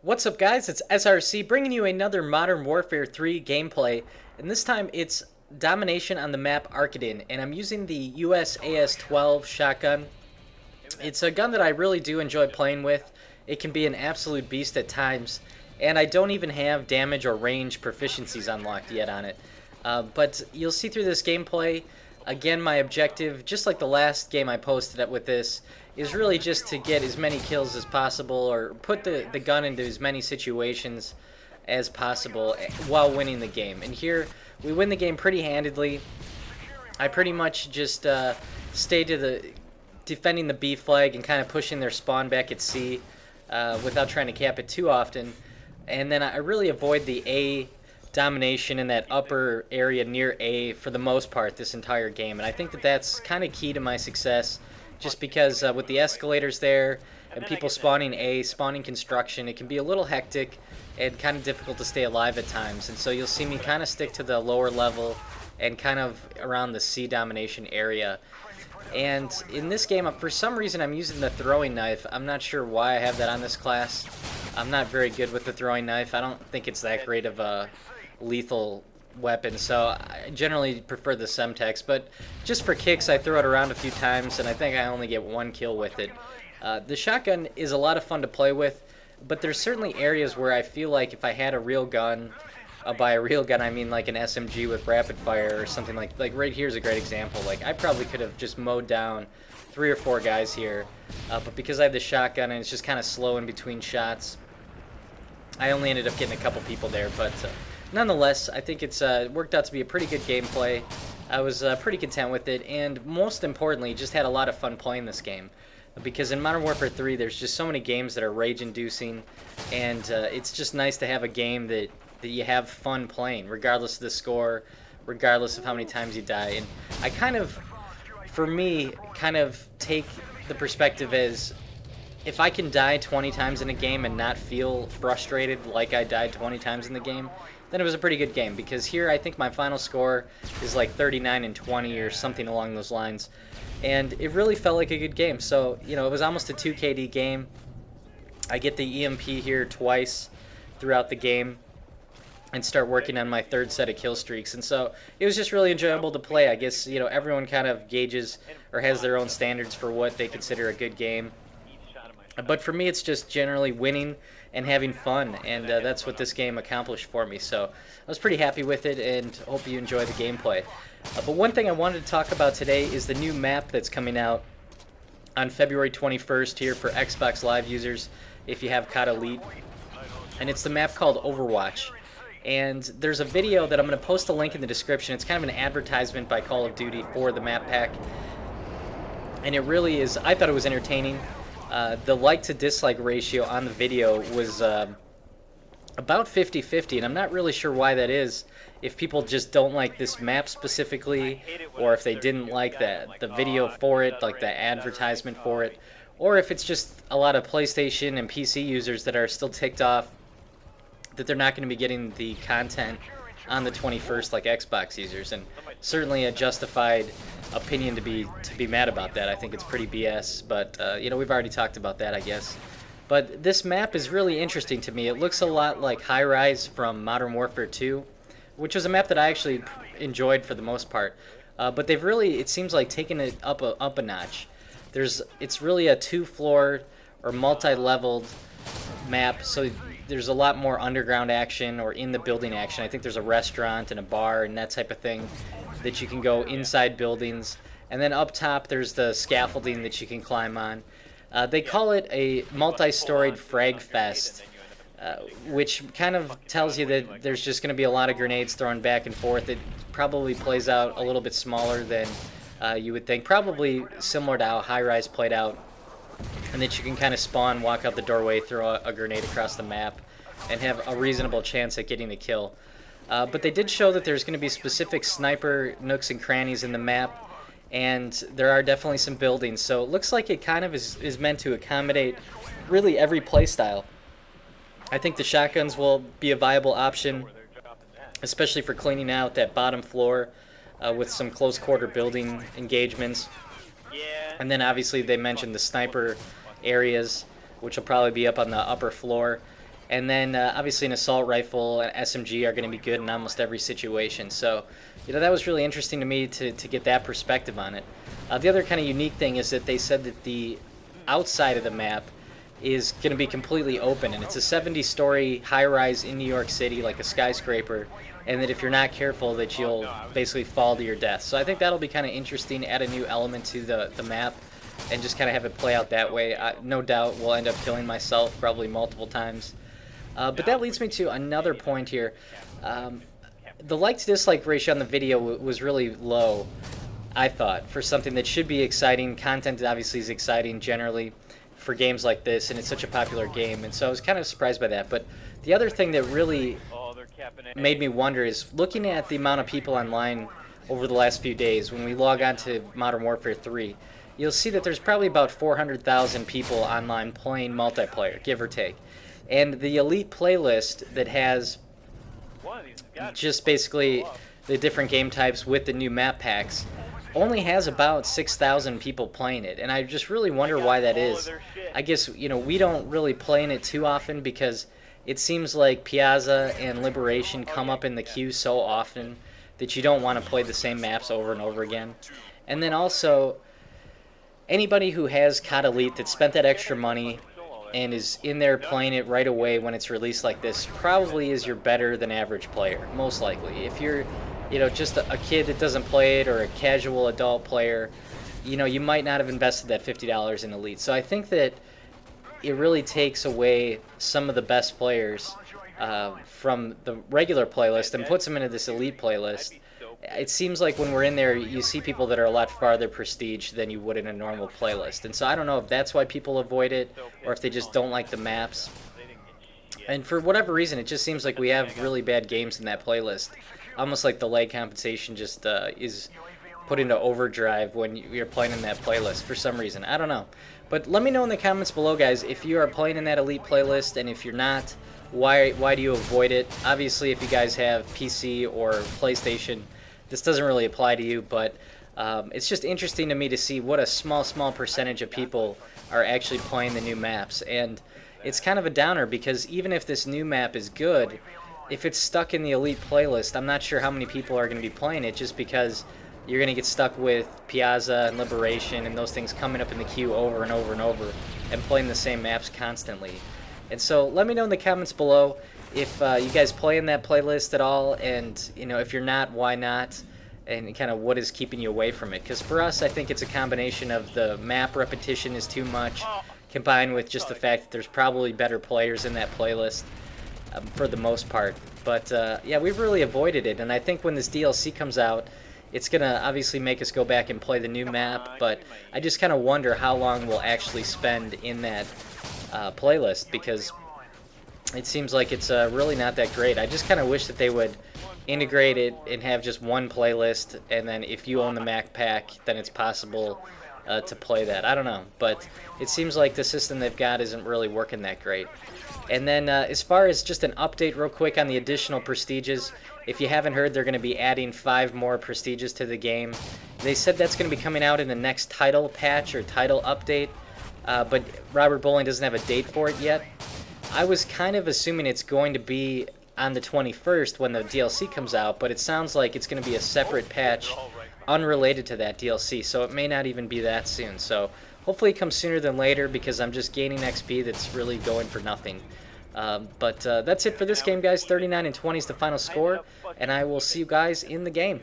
What's up, guys? It's SRC bringing you another Modern Warfare 3 gameplay, and this time it's domination on the map Arkaden, and I'm using the USAS-12 shotgun. It's a gun that I really do enjoy playing with. It can be an absolute beast at times, and I don't even have damage or range proficiencies unlocked yet on it. But you'll see through this gameplay, again, my objective, just like the last game I posted up with this, is really just to get as many kills as possible or put the gun into as many situations as possible while winning the game. And here, we win the game pretty handedly. I pretty much just stay to the defending the B flag and kind of pushing their spawn back at C without trying to cap it too often. And then I really avoid the A domination in that upper area near A for the most part this entire game. And I think that that's kind of key to my success, just because with the escalators there and people spawning A, spawning construction, it can be a little hectic and kind of difficult to stay alive at times. And so you'll see me kind of stick to the lower level and kind of around the C domination area. And in this game, for some reason, I'm using the throwing knife. I'm not sure why I have that on this class. I'm not very good with the throwing knife. I don't think it's that great of a lethal weapon, so I generally prefer the Semtex, but just for kicks I throw it around a few times and I think I only get one kill with it. The shotgun is a lot of fun to play with, but there's certainly areas where I feel like if I had a real gun, by a real gun I mean like an SMG with rapid fire or something like right here's a great example. Like I probably could have just mowed down 3 or 4 guys here, but because I have the shotgun and it's just kind of slow in between shots, I only ended up getting a couple people there. But nonetheless, I think it's worked out to be a pretty good gameplay. I was pretty content with it, and most importantly, just had a lot of fun playing this game. Because in Modern Warfare 3, there's just so many games that are rage-inducing, and it's just nice to have a game that you have fun playing, regardless of the score, regardless of how many times you die. And I kind of, for me, kind of take the perspective as, if I can die 20 times in a game and not feel frustrated like I died 20 times in the game, then it was a pretty good game. Because here I think my final score is like 39 and 20 or something along those lines. And it really felt like a good game. So, you know, it was almost a 2 KD game. I get the EMP here twice throughout the game and start working on my 3rd set of kill streaks. And so it was just really enjoyable to play. I guess, you know, everyone kind of gauges or has their own standards for what they consider a good game. But for me, it's just generally winning and having fun, and that's what this game accomplished for me. So I was pretty happy with it, and hope you enjoy the gameplay. But one thing I wanted to talk about today is the new map that's coming out on February 21st here for Xbox Live users, if you have COD Elite. And it's the map called Overwatch. And there's a video that I'm going to post a link in the description. It's kind of an advertisement by Call of Duty for the map pack. And it really is, I thought it was entertaining. The like to dislike ratio on the video was about 50-50, and I'm not really sure why that is. If people just don't like this map specifically, or if they didn't like the video for it, like the advertisement for it, or if it's just a lot of PlayStation and PC users that are still ticked off that they're not going to be getting the content on the 21st like Xbox users. And certainly a justified opinion to be mad about that. I think it's pretty BS, but you know, we've already talked about that, I guess. But this map is really interesting to me. It looks a lot like High Rise from Modern Warfare 2, which was a map that I actually enjoyed for the most part. But they've really, it seems like, taken it up a notch. It's really a 2-floor or multi-leveled map, so there's a lot more underground action or in the building action. I think there's a restaurant and a bar and that type of thing that you can go inside buildings. And then up top there's the scaffolding that you can climb on. They call it a multi-storied frag fest, which kind of tells you that there's just going to be a lot of grenades thrown back and forth. It probably plays out a little bit smaller than you would think, probably similar to how High Rise played out, and that you can kind of spawn, walk out the doorway, throw a grenade across the map, and have a reasonable chance at getting a kill. But they did show that there's going to be specific sniper nooks and crannies in the map, and there are definitely some buildings. So it looks like it kind of is meant to accommodate really every playstyle. I think the shotguns will be a viable option, especially for cleaning out that bottom floor with some close quarter building engagements. And then obviously they mentioned the sniper areas, which will probably be up on the upper floor. And then obviously an assault rifle and SMG are going to be good in almost every situation. So, that was really interesting to me to get that perspective on it. The other kind of unique thing is that they said that the outside of the map is going to be completely open, and it's a 70-story high-rise in New York City, like a skyscraper, and that if you're not careful that you'll basically fall to your death. So I think that'll be kind of interesting, add a new element to the map, and just kind of have it play out that way. No doubt we'll end up killing myself probably multiple times. But that leads me to another point here. The like-to-dislike ratio on the video was really low, I thought, for something that should be exciting. Content obviously is exciting generally for games like this, and it's such a popular game, and so I was kind of surprised by that. But the other thing that really made me wonder is looking at the amount of people online over the last few days. When we log on to Modern Warfare 3, you'll see that there's probably about 400,000 people online playing multiplayer, give or take. And the Elite playlist that has just basically the different game types with the new map packs only has about 6,000 people playing it, and I just really wonder why that is. I guess, we don't really play in it too often because it seems like Piazza and Liberation come up in the queue so often that you don't want to play the same maps over and over again. And then also, anybody who has COD Elite that spent that extra money and is in there playing it right away when it's released like this probably is your better than average player, most likely. If you're just a kid that doesn't play it, or a casual adult player, you might not have invested that $50 in Elite. So I think that it really takes away some of the best players from the regular playlist and puts them into this Elite playlist. It seems like when we're in there, you see people that are a lot farther prestige than you would in a normal playlist. And so I don't know if that's why people avoid it, or if they just don't like the maps. And for whatever reason, it just seems like we have really bad games in that playlist. Almost like the lag compensation just is put into overdrive when you're playing in that playlist for some reason. I don't know. But let me know in the comments below, guys, if you are playing in that Elite playlist, and if you're not, why do you avoid it? Obviously, if you guys have PC or PlayStation, this doesn't really apply to you, but it's just interesting to me to see what a small percentage of people are actually playing the new maps. And it's kind of a downer, because even if this new map is good, if it's stuck in the Elite playlist, I'm not sure how many people are going to be playing it, just because you're going to get stuck with Piazza and Liberation and those things coming up in the queue over and over and over and playing the same maps constantly. And so let me know in the comments below if you guys play in that playlist at all, and if you're not, why not, and kind of what is keeping you away from it. Because for us, I think it's a combination of the map repetition is too much, combined with just the fact that there's probably better players in that playlist. For the most part. But yeah, we've really avoided it, and I think when this DLC comes out, it's going to obviously make us go back and play the new map, but I just kind of wonder how long we'll actually spend in that playlist, because it seems like it's really not that great. I just kind of wish that they would integrate it and have just one playlist, and then if you own the Mac pack, then it's possible to play that. I don't know, but it seems like the system they've got isn't really working that great. And then as far as just an update real quick on the additional prestiges, if you haven't heard, they're going to be adding 5 more prestiges to the game. They said that's going to be coming out in the next title patch or title update, but Robert Bowling doesn't have a date for it yet. I was kind of assuming it's going to be on the 21st when the DLC comes out, but it sounds like it's going to be a separate patch unrelated to that DLC, so it may not even be that soon. So hopefully it comes sooner than later, because I'm just gaining XP that's really going for nothing. But that's it for this game, guys. 39-20 is the final score, and I will see you guys in the game.